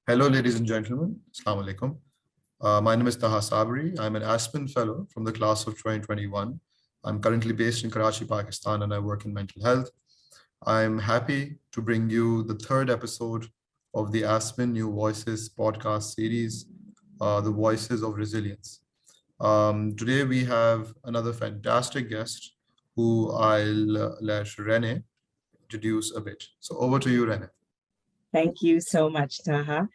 Hello, ladies and gentlemen. Assalamu alaikum. My name is Taha Sabri. I'm an Aspen Fellow from the class of 2021. I'm currently based in Karachi, Pakistan, and I work in mental health. I'm happy to bring you the third episode of the Aspen New Voices podcast series, The Voices of Resilience. Today, we have another fantastic guest who I'll let Rene introduce a bit. So, over to you, Rene. Thank you so much, Taha.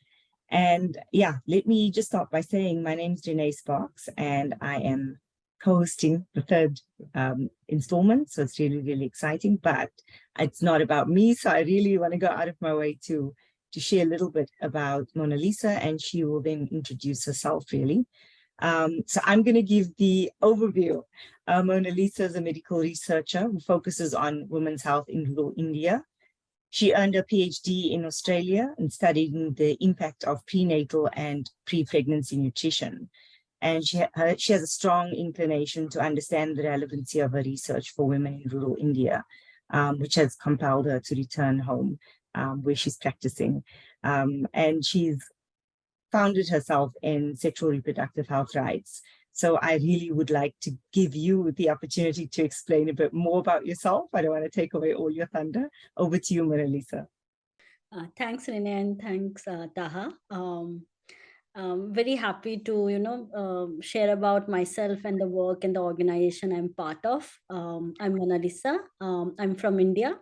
And yeah, let me just start by saying my name's Rene Sparks, and I am co-hosting the third installment. So it's really, really exciting, but it's not about me. So I really want to go out of my way to share a little bit about Monalisa, and she will then introduce herself really. So I'm going to give the overview. Monalisa is a medical researcher who focuses on women's health in rural India. She earned a PhD in Australia and studied the impact of prenatal and pre-pregnancy nutrition. And she has a strong inclination to understand the relevancy of her research for women in rural India, which has compelled her to return home where she's practicing. And she's founded herself in sexual reproductive health rights. So I really would like to give you the opportunity to explain a bit more about yourself. I don't want to take away all your thunder. Over to you, Monalisa. Thanks, Rene, and thanks, Taha. Very happy to, share about myself and the work and the organization I'm part of. I'm Monalisa. I'm from India.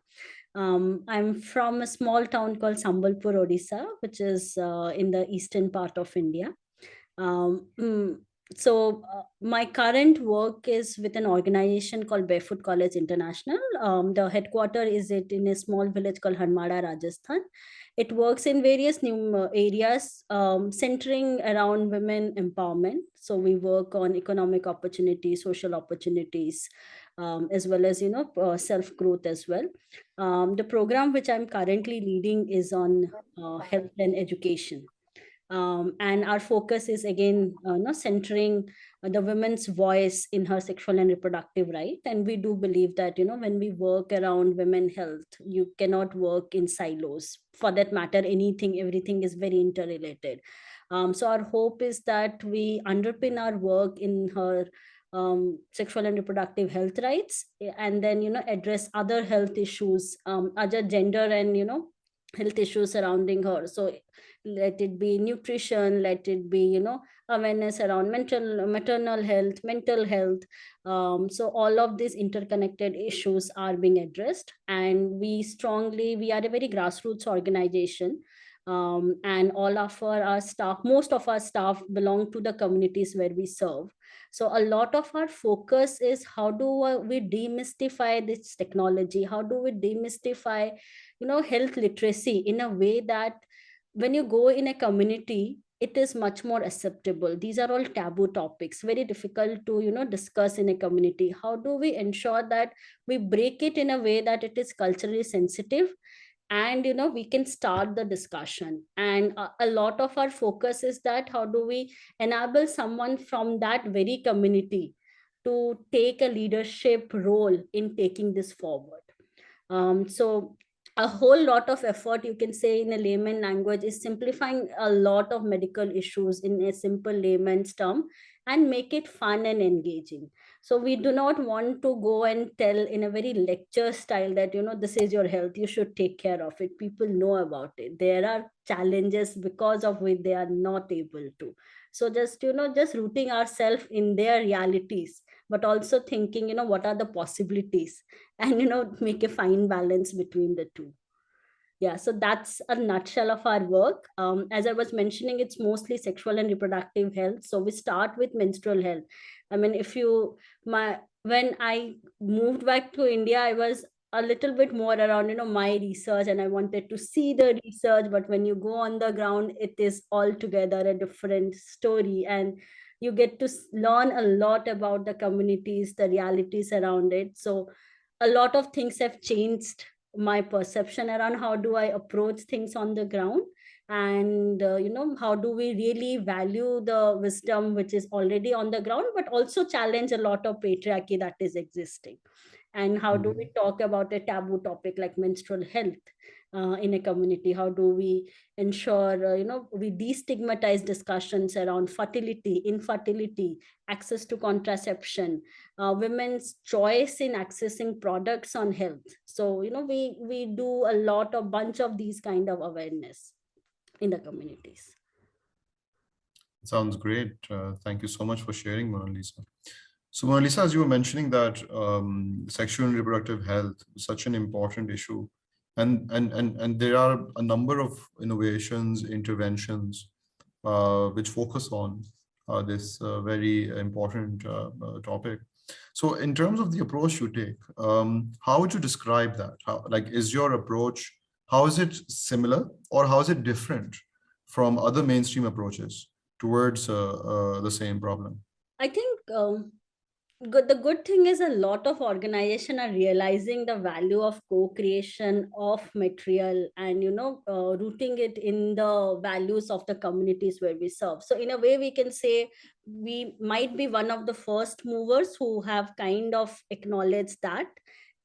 I'm from a small town called Sambalpur, Odisha, which is in the eastern part of India. My current work is with an organization called Barefoot College International. The headquarters is in a small village called Hanmada, Rajasthan. It works in various new areas centering around women empowerment. So we work on economic opportunities, social opportunities, as well as self growth as well. The program which I'm currently leading is on health and education. And our focus is again centering the women's voice in her sexual and reproductive right. And we do believe that when we work around women health, you cannot work in silos. For that matter, everything is very interrelated. So our hope is that we underpin our work in her sexual and reproductive health rights, and then address other health issues, other gender and health issues surrounding her. So let it be nutrition, let it be awareness around maternal health, mental health. So all of these interconnected issues are being addressed, and we are a very grassroots organization. And all of our staff, most of our staff belong to the communities where we serve. So a lot of our focus is how do we demystify this technology, how do we demystify health literacy in a way that when you go in a community, it is much more acceptable. These are all taboo topics, very difficult to discuss in a community. How do we ensure that we break it in a way that it is culturally sensitive, and we can start the discussion? And a lot of our focus is that how do we enable someone from that very community to take a leadership role in taking this forward. So a whole lot of effort, you can say in a layman language, is simplifying a lot of medical issues in a simple layman's term and make it fun and engaging. So we do not want to go and tell in a very lecture style that this is your health, you should take care of it. People know about it. There are challenges because of which they are not able to. So just just rooting ourselves in their realities, but also thinking what are the possibilities, and make a fine balance between the two. Yeah, so that's a nutshell of our work. As I was mentioning, it's mostly sexual and reproductive health. So we start with menstrual health. I mean, when I moved back to India, I was a little bit more around my research, and I wanted to see the research. But when you go on the ground, it is altogether a different story, and you get to learn a lot about the communities, the realities around it. So a lot of things have changed my perception around how do I approach things on the ground. And how do we really value the wisdom which is already on the ground, but also challenge a lot of patriarchy that is existing. And how do we talk about a taboo topic like menstrual health, in a community? How do we ensure, we destigmatize discussions around fertility, infertility, access to contraception, women's choice in accessing products on health? So, we do a bunch of these kind of awareness in the communities. Sounds great. Thank you so much for sharing, Monalisa. So, Monalisa, as you were mentioning that sexual and reproductive health is such an important issue, and there are a number of innovations, interventions which focus on this very important topic. So, in terms of the approach you take, how would you describe that? How, like, is your approach, how is it similar or how is it different from other mainstream approaches towards the same problem? I think the good thing is a lot of organization are realizing the value of co-creation of material, and rooting it in the values of the communities where we serve. So in a way, we can say we might be one of the first movers who have kind of acknowledged that,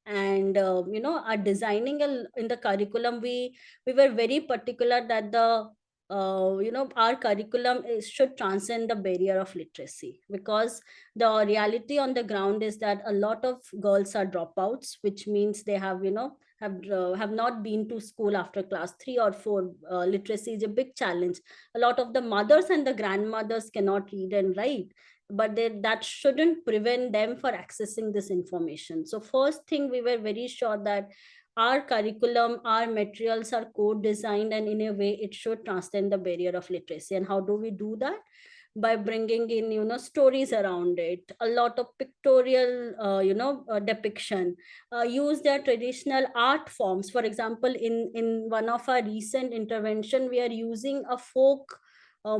and are designing in the curriculum. We were very particular that the our curriculum should transcend the barrier of literacy, because the reality on the ground is that a lot of girls are dropouts, which means they have not been to school after class 3 or 4. Literacy is a big challenge. A lot of the mothers and the grandmothers cannot read and write, but that shouldn't prevent them for accessing this information. So first thing, we were very sure that our curriculum, our materials are co-designed, and in a way it should transcend the barrier of literacy. And how do we do that? By bringing in stories around it, a lot of pictorial depiction, use their traditional art forms. For example, in one of our recent intervention, we are using a folk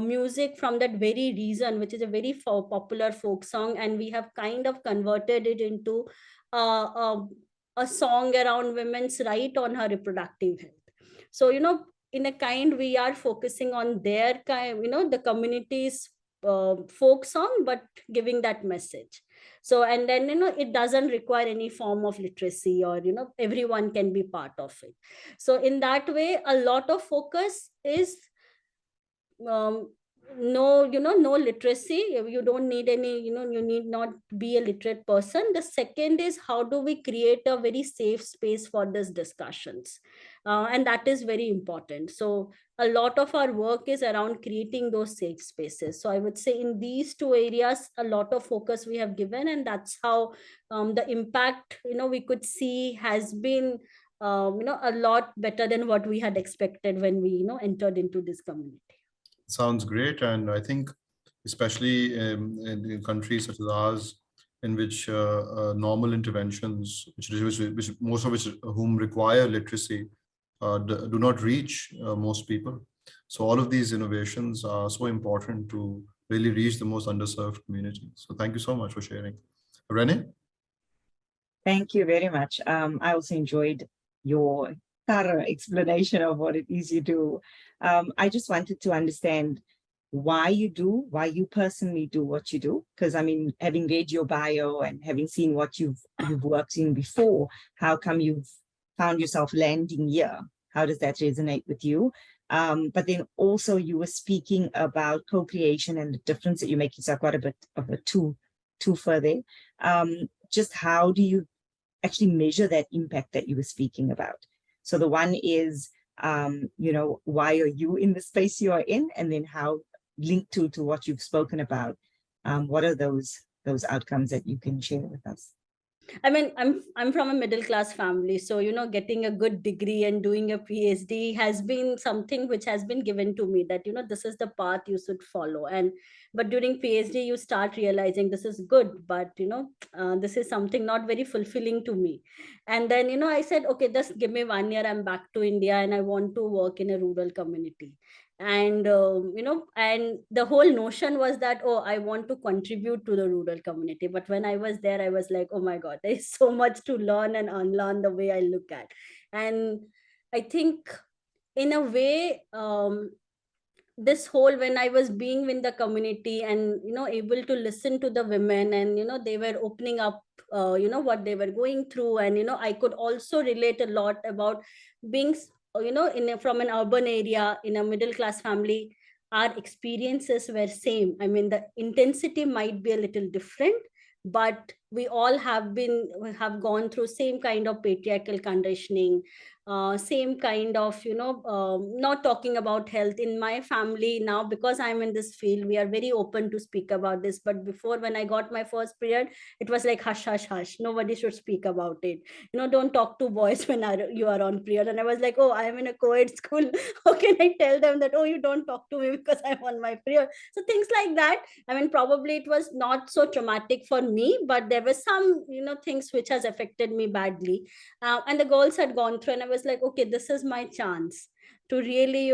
music from that very region, which is a very popular folk song, and we have kind of converted it into a song around women's right on her reproductive health. So in a kind, we are focusing on their kind, the community's folk song, but giving that message. So, and then it doesn't require any form of literacy, or everyone can be part of it. So in that way, a lot of focus is no literacy. You don't need any, you need not be a literate person. The second is, how do we create a very safe space for these discussions, and that is very important. So a lot of our work is around creating those safe spaces. So I would say in these two areas, a lot of focus we have given, and that's how the impact we could see has been a lot better than what we had expected when we entered into this community. Sounds great. And I think, especially in countries such as ours, in which normal interventions, which most of which whom require literacy, do not reach most people. So all of these innovations are so important to really reach the most underserved community. So thank you so much for sharing. Rene? Thank you very much. I also enjoyed your thorough explanation of what it is you do. I just wanted to understand why you personally do what you do. Because I mean, having read your bio and having seen what you've worked in before, how come you've found yourself landing here? How does that resonate with you? But then also you were speaking about co-creation and the difference that you're making. So quite a bit of a two further. Just how do you actually measure that impact that you were speaking about? So the one is, why are you in the space you are in? And then how linked to what you've spoken about, what are those outcomes that you can share with us? I mean, I'm from a middle class family, so getting a good degree and doing a PhD has been something which has been given to me, that this is the path you should follow. But during PhD, you start realizing this is good, but this is something not very fulfilling to me. And then I said, okay, just give me 1 year. I'm back to India, and I want to work in a rural community. And and the whole notion was that, oh, I want to contribute to the rural community. But when I was there, I was like, oh my god, there is so much to learn and unlearn the way I look at. And I think in a way, this whole, when I was being in the community and able to listen to the women, and they were opening up what they were going through, and I could also relate a lot about being from an urban area, in a middle class family, our experiences were same. I mean, the intensity might be a little different, but we all have gone through same kind of patriarchal conditioning, same kind of, not talking about health in my family. Now, because I'm in this field, we are very open to speak about this. But before, when I got my first period, it was like hush, hush, hush, nobody should speak about it. Don't talk to boys when you are on period. And I was like, oh, I am in a co-ed school. How can I tell them that, oh, you don't talk to me because I'm on my period? So things like that. I mean, probably it was not so traumatic for me, but there were some, things which has affected me badly. And the girls had gone through, and I was like, okay, this is my chance to really,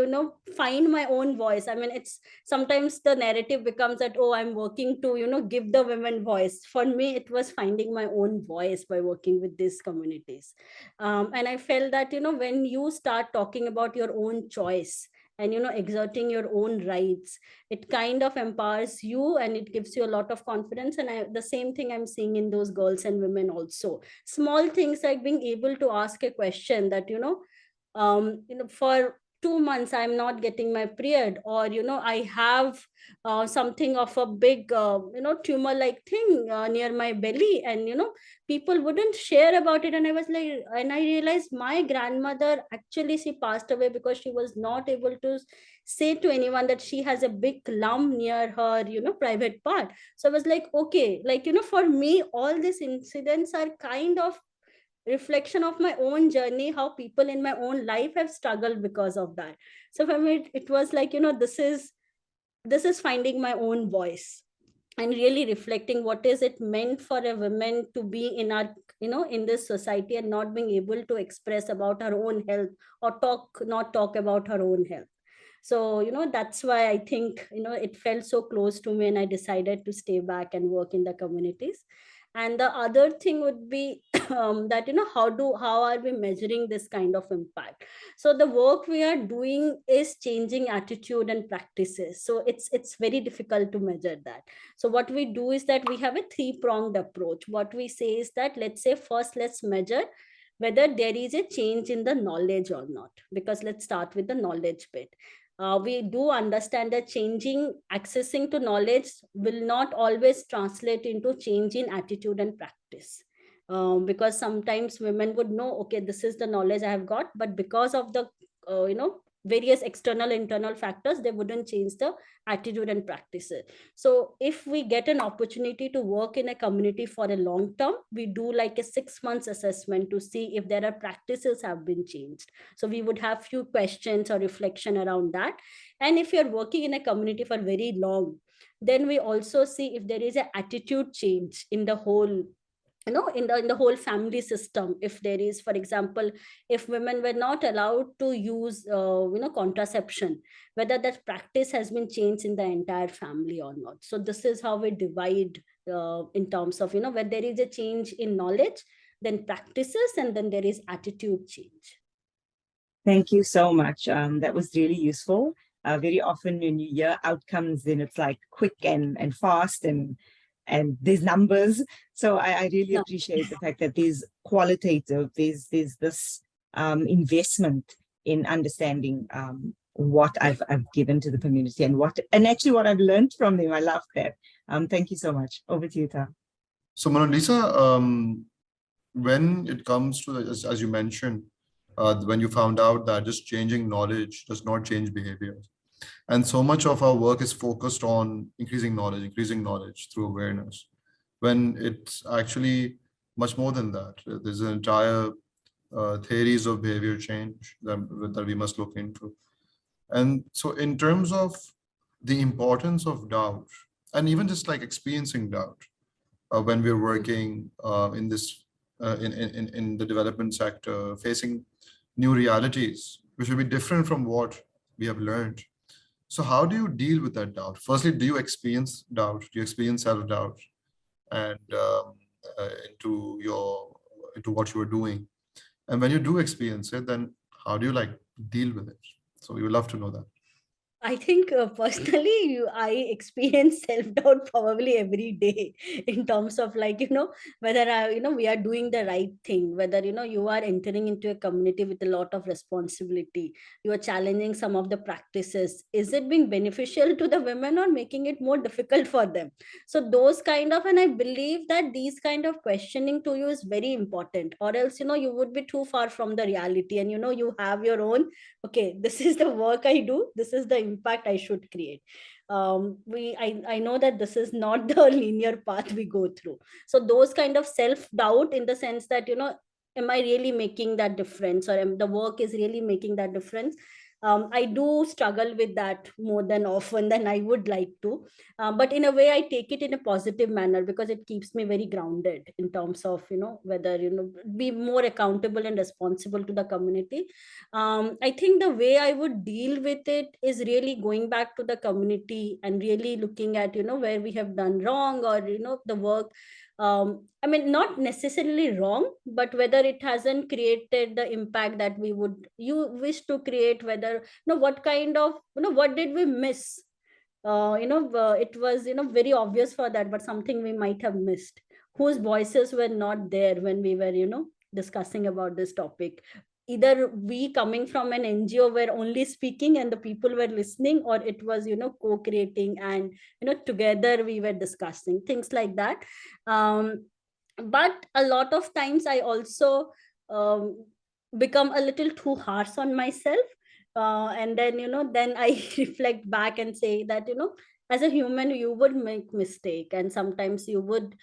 find my own voice. I mean, it's sometimes the narrative becomes that, oh, I'm working to, give the women voice. For me, it was finding my own voice by working with these communities. And I felt that, when you start talking about your own choice and, exerting your own rights, it kind of empowers you and it gives you a lot of confidence. And the same thing I'm seeing in those girls and women also. Small things like being able to ask a question that, for 2 months I'm not getting my period, or I have something of a big tumor like thing near my belly, and people wouldn't share about it. And I was like, and I realized my grandmother, actually she passed away because she was not able to say to anyone that she has a big lump near her private part. So I was like, okay, like, for me all these incidents are kind of reflection of my own journey, how people in my own life have struggled because of that. So for me, it was like, this is finding my own voice and really reflecting what is it meant for a woman to be in our, in this society, and not being able to express about her own health, or not talk about her own health. So that's why I think it felt so close to me, and I decided to stay back and work in the communities. And the other thing would be that how are we measuring this kind of impact? So the work we are doing is changing attitude and practices, so it's very difficult to measure that. So what we do is that we have a three-pronged approach. What we say is that, let's say, first let's measure whether there is a change in the knowledge or not, because let's start with the knowledge bit. We do understand that accessing to knowledge will not always translate into change in attitude and practice. Because sometimes women would know, okay, this is the knowledge I have got, but because of the, various external, internal factors, they wouldn't change the attitude and practices. So if we get an opportunity to work in a community for a long term, we do like a 6 months assessment to see if there are practices have been changed. So we would have few questions or reflection around that. And if you're working in a community for very long, then we also see if there is an attitude change in the whole, in the whole family system. If there is, for example, if women were not allowed to use contraception, whether that practice has been changed in the entire family or not. So this is how we divide in terms of where there is a change in knowledge, then practices, and then there is attitude change. Thank you so much. That was really useful. Very often when you hear outcomes, then it's like quick and fast, and there's numbers. So I really appreciate the fact that there's qualitative, there's this investment in understanding what I've given to the community, and actually what I've learned from them. I love that. Thank you so much. Over to you, Taha. So Monalisa, when it comes to, as you mentioned, when you found out that just changing knowledge does not change behavior, and so much of our work is focused on increasing knowledge through awareness, when it's actually much more than that. There's an entire theories of behavior change that we must look into. And so in terms of the importance of doubt, and even just like experiencing doubt, when we're working in this in the development sector, facing new realities, which will be different from what we have learned. So how do you deal with that doubt? Firstly, do you experience doubt? Do you experience self-doubt and into what you are doing? And when you do experience it, then how do you like deal with it? So we would love to know that. I think personally, I experience self-doubt probably every day in terms of like, whether we are doing the right thing, whether, you are entering into a community with a lot of responsibility, you are challenging some of the practices. Is it being beneficial to the women or making it more difficult for them? So those kind of, and I believe that these kind of questioning to you is very important, or else, you would be too far from the reality, and, you have your own, okay, this is the work I do, this is the impact I should create. I know that this is not the linear path we go through. So those kind of self doubt, in the sense that, am I really making that difference, or am the work is really making that difference? I do struggle with that more than often than I would like to. But in a way, I take it in a positive manner, because it keeps me very grounded in terms of, whether, be more accountable and responsible to the community. I think the way I would deal with it is really going back to the community and really looking at, where we have done wrong, or, the work. I mean, not necessarily wrong, but whether it hasn't created the impact that we would you wish to create, whether, what kind of, what did we miss? It was, very obvious for that, but something we might have missed, whose voices were not there when we were, discussing about this topic. Either we coming from an NGO were only speaking and the people were listening, or it was, co-creating, and, together we were discussing things like that. But a lot of times I also become a little too harsh on myself. And then, then I reflect back and say that, as a human, you would make mistake, and sometimes you would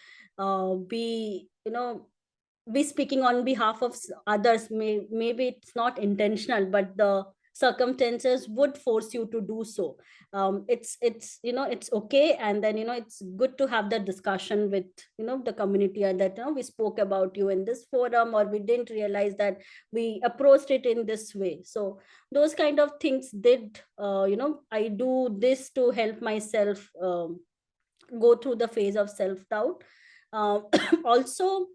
be speaking on behalf of others. Maybe it's not intentional, but the circumstances would force you to do so. It's it's okay, and then, it's good to have the discussion with, the community, and that, we spoke about you in this forum, or we didn't realize that we approached it in this way. So those kind of things did, I do this to help myself go through the phase of self doubt. Also,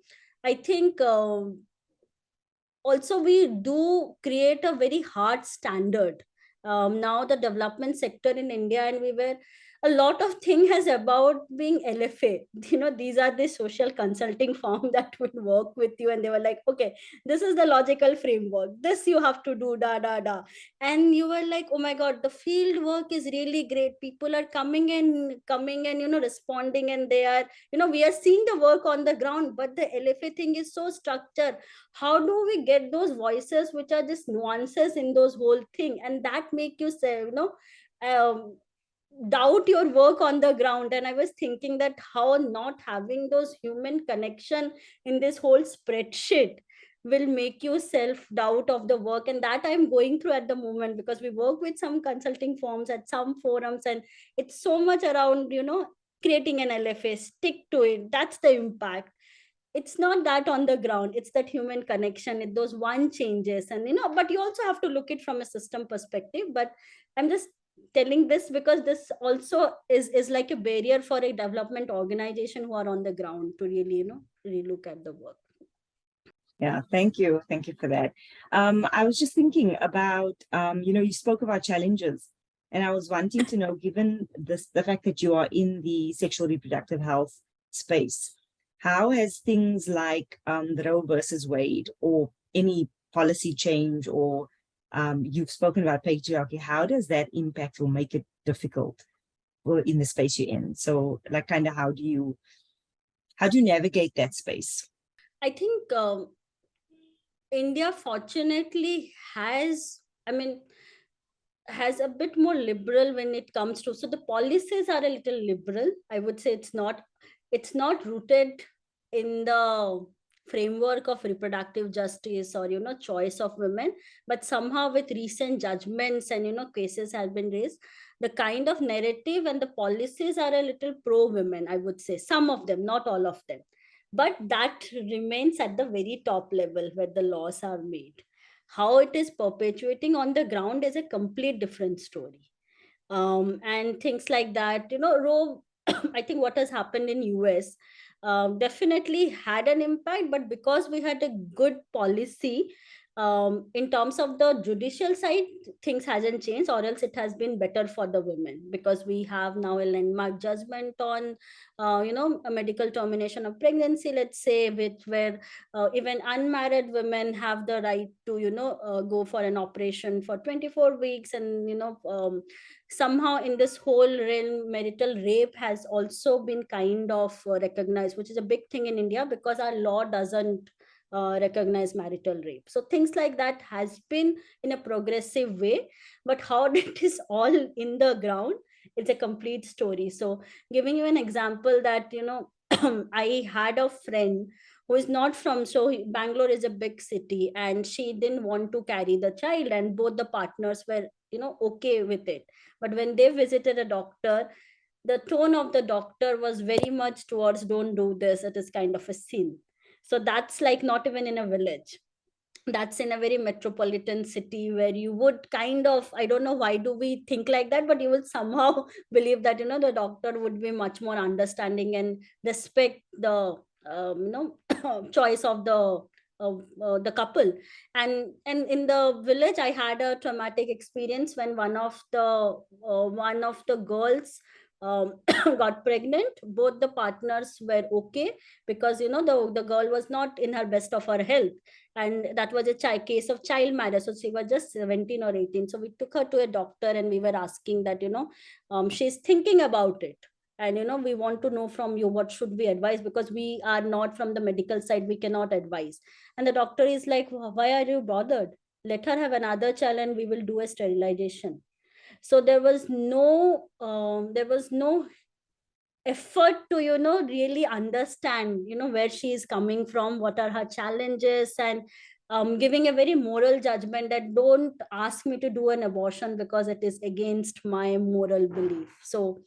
I think, also we do create a very hard standard. Now the development sector in India, and we were, a lot of thing has about being LFA. These are the social consulting firm that would work with you, and they were like, okay, this is the logical framework, this you have to do, da da da. And you were like, oh my god, the field work is really great, people are coming and responding, and they are, we are seeing the work on the ground, but the LFA thing is so structured. How do we get those voices which are just nuances in those whole thing, and that make you say, um, doubt your work on the ground? And I was thinking that how not having those human connection in this whole spreadsheet will make you self doubt of the work, and that I'm going through at the moment, because we work with some consulting firms at some forums, and it's so much around, creating an LFA, stick to it, that's the impact. It's not that on the ground, it's that human connection, those one changes. And, but you also have to look it from a system perspective. But I'm just telling this because this also is like a barrier for a development organization who are on the ground to really, really look at the work. Yeah, thank you. Thank you for that. I was just thinking about, you spoke about challenges, and I was wanting to know, given the fact that you are in the sexual reproductive health space, how has things like the Roe versus Wade, or any policy change, or you've spoken about patriarchy, how does that impact or make it difficult in the space you're in? So, like, kind of how do you navigate that space? I think India fortunately has, has a bit more liberal when it comes to, so the policies are a little liberal. I would say it's not rooted in the framework of reproductive justice or, choice of women, but somehow with recent judgments and, cases have been raised, the kind of narrative and the policies are a little pro women, I would say. Some of them, not all of them, but that remains at the very top level where the laws are made. How it is perpetuating on the ground is a complete different story. And things like that, Roe, I think what has happened in US definitely had an impact, but because we had a good policy, in terms of the judicial side, things hasn't changed, or else it has been better for the women, because we have now a landmark judgment on a medical termination of pregnancy, let's say, where even unmarried women have the right to go for an operation for 24 weeks. And somehow in this whole realm, marital rape has also been kind of recognized, which is a big thing in India, because our law doesn't recognize marital rape. So things like that has been in a progressive way, but how it is all in the ground, it's a complete story. So giving you an example that I had a friend who is not from, Bangalore is a big city, and she didn't want to carry the child, and both the partners were okay with it. But when they visited a doctor, the tone of the doctor was very much towards, don't do this, it is kind of a sin. So that's like not even in a village, that's in a very metropolitan city, where you would kind of, I don't know why do we think like that, but you will somehow believe that the doctor would be much more understanding and respect the choice of the couple. And in the village, I had a traumatic experience when one of the girls got pregnant. Both the partners were okay, because the girl was not in her best of her health, and that was a case of child marriage. So she was just 17 or 18. So we took her to a doctor, and we were asking that she's thinking about it, and we want to know from you, what should we advise, because we are not from the medical side, we cannot advise. And the doctor is like, why are you bothered, let her have another child and we will do a sterilization. So there was no effort to really understand where she is coming from, what are her challenges, and giving a very moral judgment that don't ask me to do an abortion because it is against my moral belief. So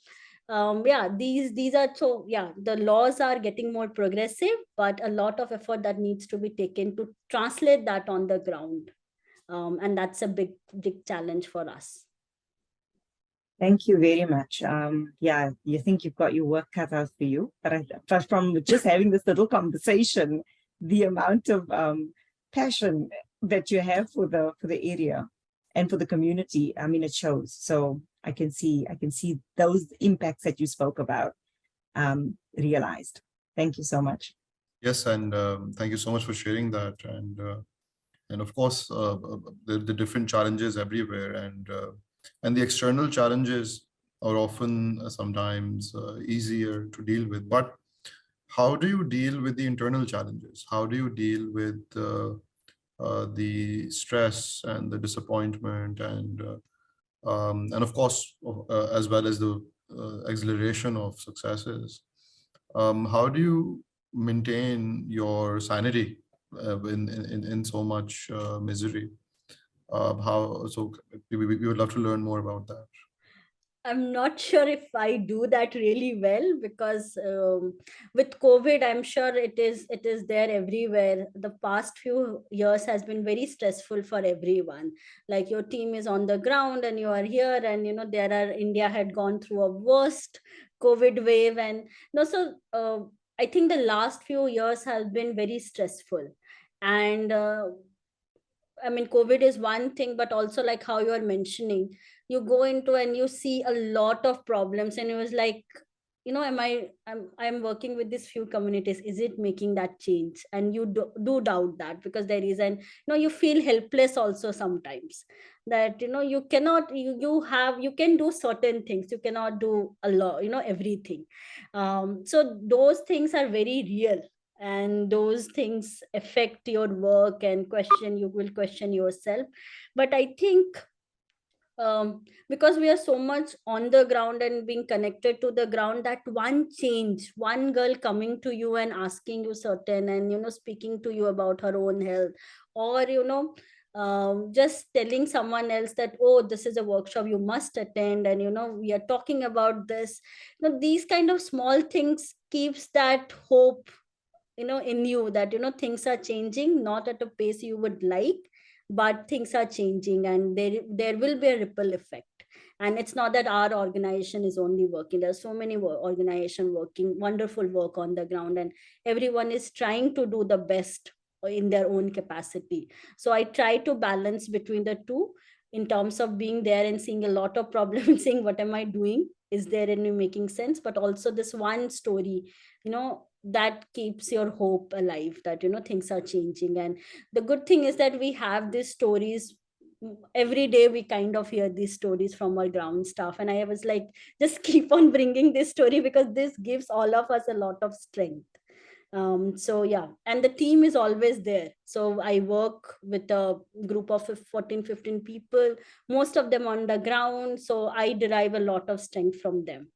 these are, so yeah, the laws are getting more progressive, but a lot of effort that needs to be taken to translate that on the ground, and that's a big challenge for us. Thank you very much. Yeah, you think you've got your work cut out for you, but from just having this little conversation, the amount of passion that you have for the area and for the community, I mean, it shows. So I can see those impacts that you spoke about realized. Thank you so much. Yes, and thank you so much for sharing that. And of course, the different challenges everywhere, and the external challenges are often sometimes easier to deal with. But how do you deal with the internal challenges? How do you deal with the stress and the disappointment, and of course, as well as the exhilaration of successes? How do you maintain your sanity in so much misery? We would love to learn more about that. I'm not sure if I do that really well, because with COVID, I'm sure it is there everywhere. The past few years has been very stressful for everyone. Like, your team is on the ground and you are here, and India had gone through a worst COVID wave, and I think the last few years has been very stressful. And I mean, COVID is one thing, but also, like how you are mentioning, you go into and you see a lot of problems, and it was like, I'm working with these few communities, is it making that change? And you do doubt that, because there is you feel helpless also sometimes, that you cannot, you can do certain things, you cannot do a lot, everything. So those things are very real, and those things affect your work, and you will question yourself. But I think, because we are so much on the ground and being connected to the ground, that one change, one girl coming to you and asking you certain, and speaking to you about her own health, or just telling someone else that, oh, this is a workshop you must attend, and we are talking about this. These kind of small things keeps that hope in you, that things are changing, not at a pace you would like, but things are changing, and there will be a ripple effect. And it's not that our organization is only working, there's so many organization working wonderful work on the ground, and everyone is trying to do the best in their own capacity. So I try to balance between the two, in terms of being there and seeing a lot of problems and saying, what am I doing? Is there any making sense? But also this one story, that keeps your hope alive, that, things are changing. And the good thing is that we have these stories every day. We kind of hear these stories from our ground staff. And I was like, just keep on bringing this story, because this gives all of us a lot of strength. So yeah, and the team is always there. So I work with a group of 14, 15 people, most of them on the ground. So I derive a lot of strength from them.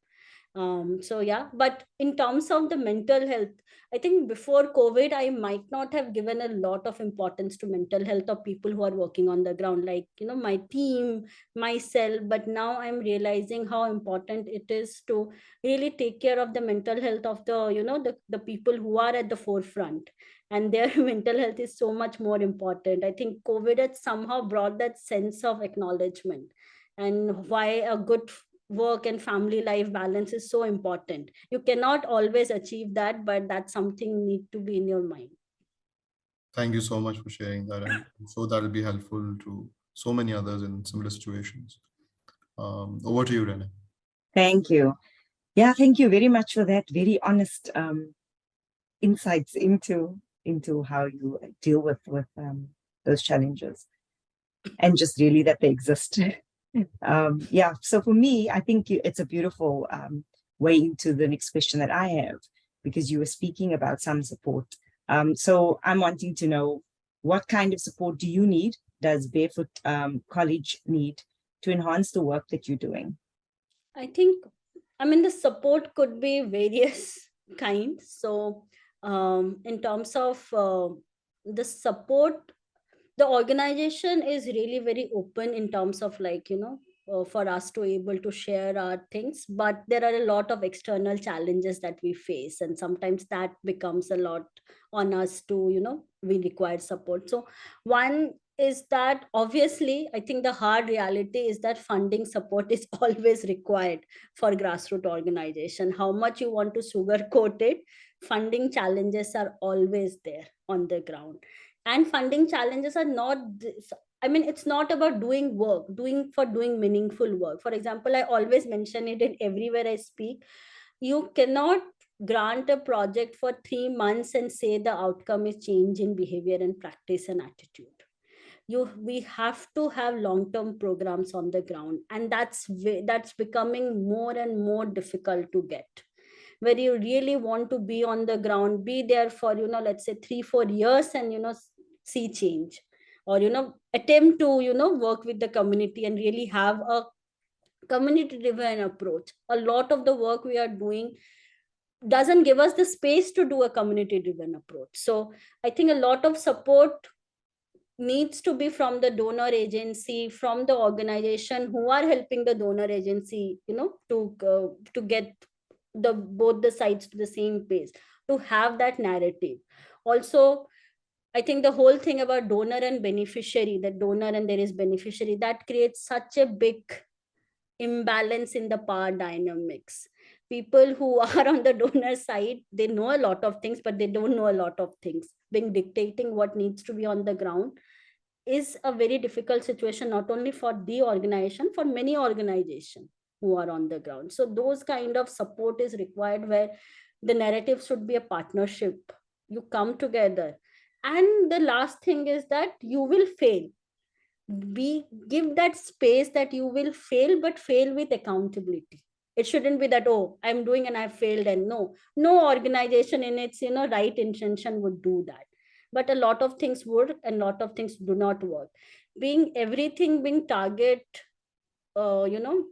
So yeah, but in terms of the mental health, I think before COVID, I might not have given a lot of importance to mental health of people who are working on the ground, like, my team, myself. But now I'm realizing how important it is to really take care of the mental health of the people who are at the forefront, and their mental health is so much more important. I think COVID has somehow brought that sense of acknowledgement, and why a good work and family life balance is so important. You cannot always achieve that, but that's something need to be in your mind. Thank you so much for sharing that. And I'm sure that'll be helpful to so many others in similar situations. Over to you, Rene. Thank you. Yeah, thank you very much for that very honest insights into how you deal with those challenges, and just really that they exist. Yeah, so for me, I think it's a beautiful way into the next question that I have, because you were speaking about some support. So I'm wanting to know, what kind of support do you need, does Barefoot College need, to enhance the work that you're doing? I think, the support could be various kinds. So in terms of the support, the organization is really very open in terms of, like, for us to able to share our things. But there are a lot of external challenges that we face, and sometimes that becomes a lot on us to, we require support. So one is that, obviously, I think the hard reality is that funding support is always required for grassroots organization. How much you want to sugarcoat it, funding challenges are always there on the ground. And funding challenges are not it's not about doing meaningful work. For example, I always mention it in everywhere I speak. You cannot grant a project for 3 months and say the outcome is change in behavior and practice and attitude. We have to have long term programs on the ground, and that's becoming more and more difficult to get, where you really want to be on the ground, be there for, let's say 3-4 years, and see change, or attempt to work with the community and really have a community driven approach. A lot of the work we are doing doesn't give us the space to do a community driven approach. So I think a lot of support needs to be from the donor agency, from the organization who are helping the donor agency, to get the both the sides to the same pace, to have that narrative. Also, I think the whole thing about donor and beneficiary, that donor and there is beneficiary, that creates such a big imbalance in the power dynamics. People who are on the donor side, they know a lot of things, but they don't know a lot of things. Being dictating what needs to be on the ground is a very difficult situation, not only for the organization, for many organizations who are on the ground. So those kind of support is required, where the narrative should be a partnership. You come together. And the last thing is that you will fail. We give that space that you will fail, but fail with accountability. It shouldn't be that, oh, I'm doing and I failed, and no organization in its right intention would do that. But a lot of things work and a lot of things do not work. Being uh, you know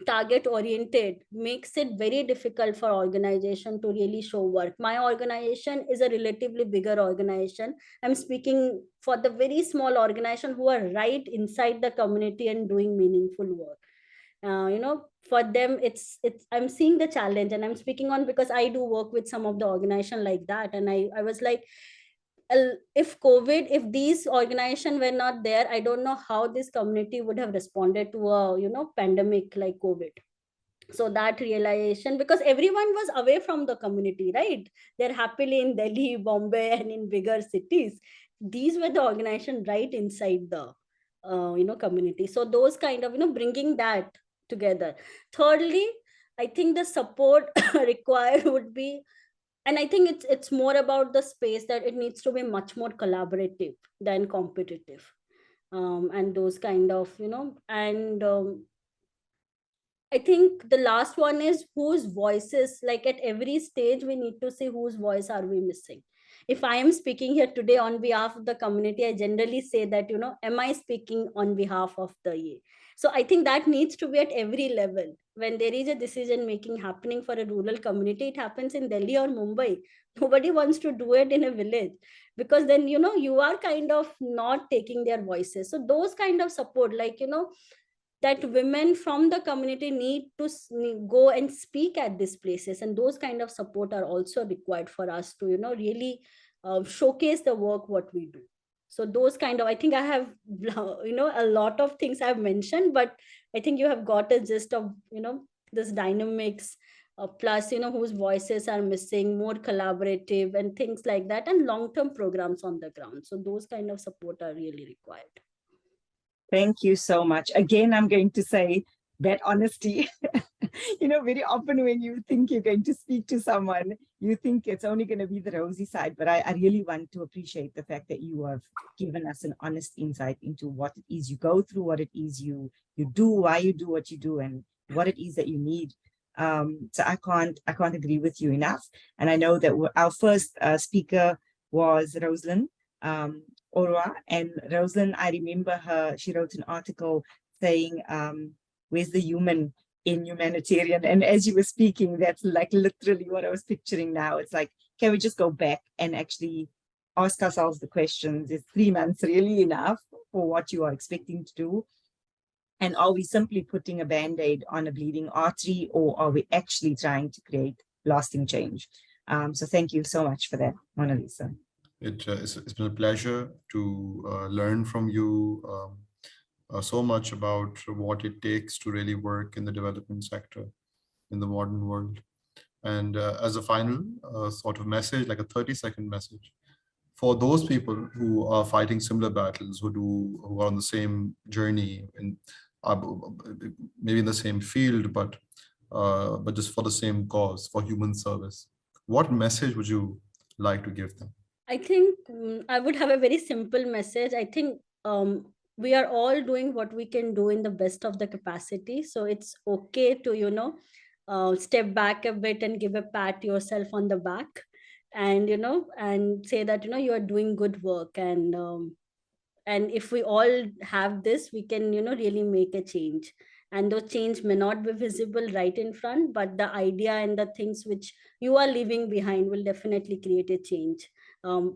target oriented makes it very difficult for organization to really show work. My organization is a relatively bigger organization. I'm speaking for the very small organization who are right inside the community and doing meaningful work. For them, it's I'm seeing the challenge, and I'm speaking on because I do work with some of the organization like that. And I was like, if these organizations were not there, I don't know how this community would have responded to a pandemic like COVID. So that realization, because everyone was away from the community, right? They're happily in Delhi, Bombay, and in bigger cities. These were the organization right inside the community. So those kind of bringing that together. Thirdly, I think the support required would be, and I think it's more about the space, that it needs to be much more collaborative than competitive. And those kind of and I think the last one is whose voices, like at every stage, we need to see whose voice are we missing. If I am speaking here today on behalf of the community, I generally say that, am I speaking on behalf of the ye? So I think that needs to be at every level. When there is a decision making happening for a rural community, it happens in Delhi or Mumbai. Nobody wants to do it in a village, because then, you are kind of not taking their voices. So those kind of support, like, that women from the community need to go and speak at these places, and those kind of support are also required for us to really showcase the work what we do. So those kind of, I think I have a lot of things I've mentioned, but I think you have got a gist of this dynamics, plus whose voices are missing, more collaborative and things like that, and long-term programs on the ground. So those kind of support are really required. Thank you so much. Again, I'm going to say that honesty. Very often when you think you're going to speak to someone, you think it's only going to be the rosy side. But I really want to appreciate the fact that you have given us an honest insight into what it is you go through, what it is you do, why you do what you do, and what it is that you need. So I can't agree with you enough. And I know that our first speaker was Rosalind. Orwa. And Rosalind, I remember she wrote an article saying, where's the human in humanitarian? And as you were speaking, that's like literally what I was picturing now. It's like, can we just go back and actually ask ourselves the questions? Is 3 months really enough for what you are expecting to do? And are we simply putting a band-aid on a bleeding artery, or are we actually trying to create lasting change? So thank you so much for that, Monalisa. It's been a pleasure to learn from you so much about what it takes to really work in the development sector in the modern world. And as a final sort of message, like a 30-second message, for those people who are fighting similar battles, who are on the same journey, and maybe in the same field, but just for the same cause, for human service, what message would you like to give them? I think I would have a very simple message. I think we are all doing what we can do in the best of the capacity. So it's okay to, step back a bit and give a pat yourself on the back, and, and say that, you are doing good work. And if we all have this, we can, really make a change. And those change may not be visible right in front, but the idea and the things which you are leaving behind will definitely create a change,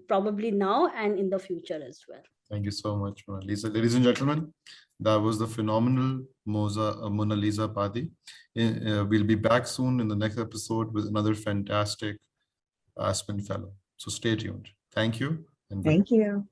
probably now and in the future as well. Thank you so much, Monalisa. Ladies and gentlemen, that was the phenomenal Monalisa Padhee. We'll be back soon in the next episode with another fantastic Aspen Fellow. So stay tuned. Thank you. And thank you.